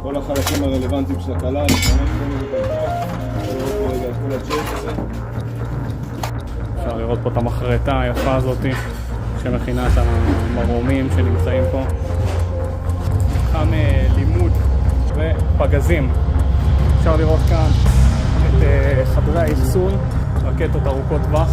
כל החלקים הרלוונטיים של הכלה, נשתמש לנו בכל לראות רגע את כל הג'ייט הזה. אפשר לראות פה את המחרטה היפה הזאת שמכינה את המרומים שנמצאים פה. מתחם לימוד ופגזים. אפשר לראות כאן את חדרי האחסון, רקטות ארוכות טווח.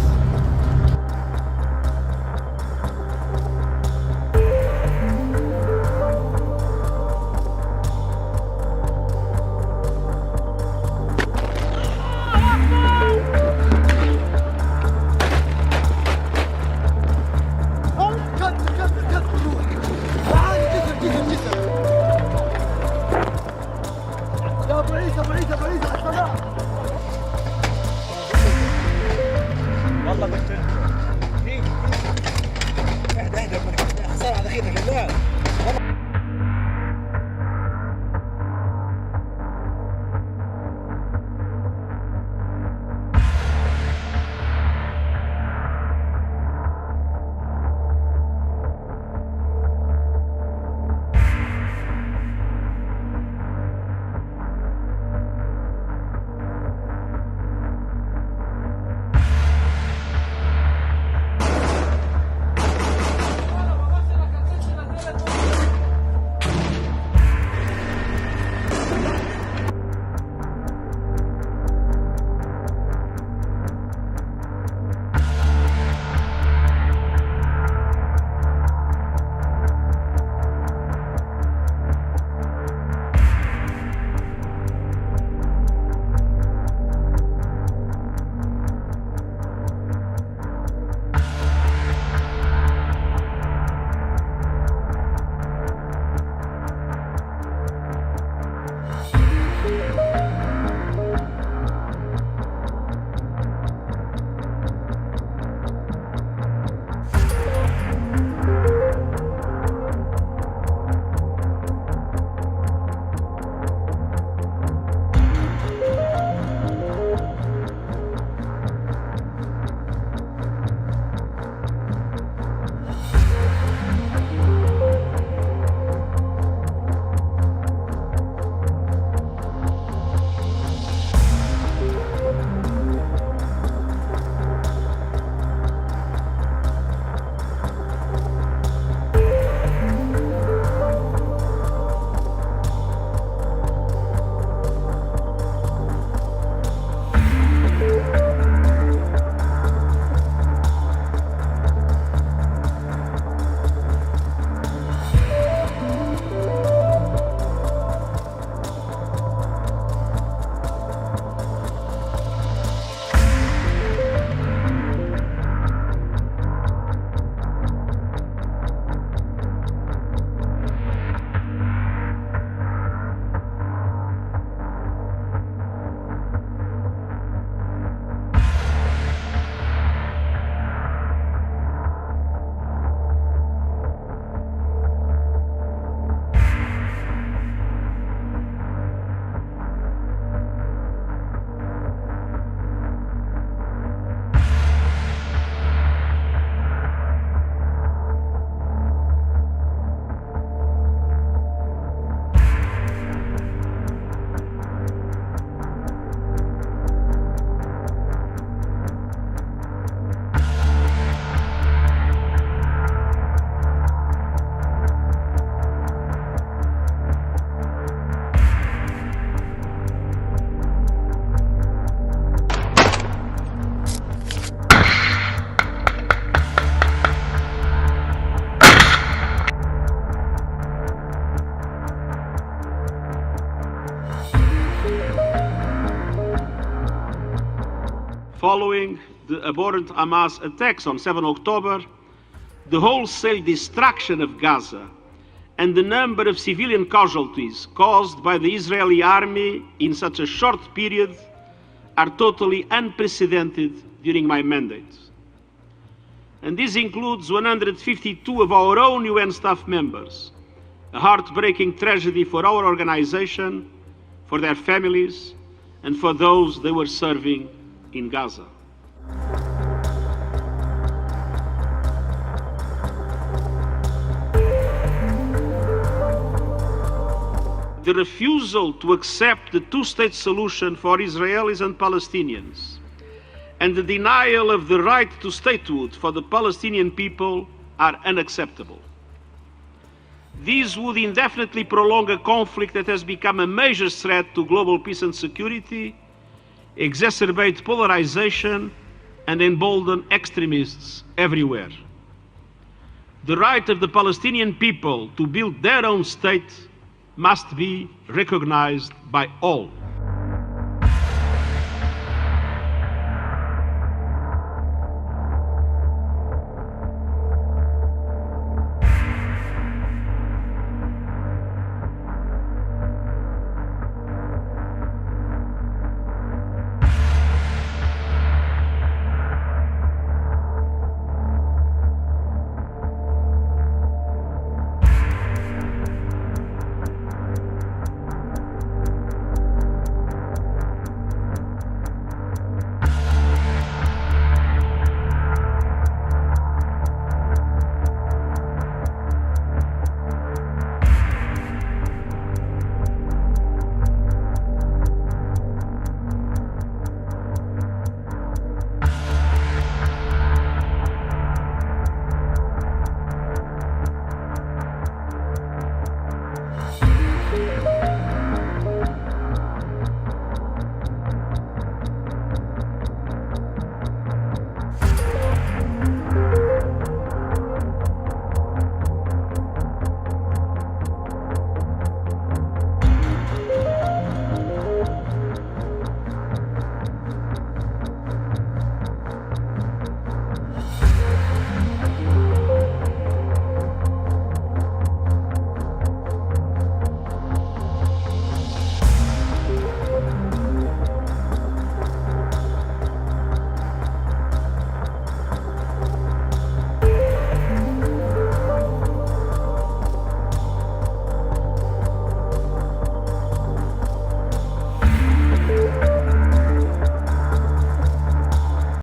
Following the abhorrent Hamas attacks on 7 October, the wholesale destruction of Gaza and the number of civilian casualties caused by the Israeli army in such a short period are totally unprecedented during my mandate. And this includes 152 of our own UN staff members, a heartbreaking tragedy for our organization, for their families, and for those they were serving in Gaza. the refusal to accept the two-state solution for Israelis and Palestinians, and the denial of the right to statehood for the Palestinian people are unacceptable. These would indefinitely prolong a conflict that has become a major threat to global peace and security, exacerbate polarization, and embolden extremists everywhere. The right of the Palestinian people to build their own state must be recognized by all.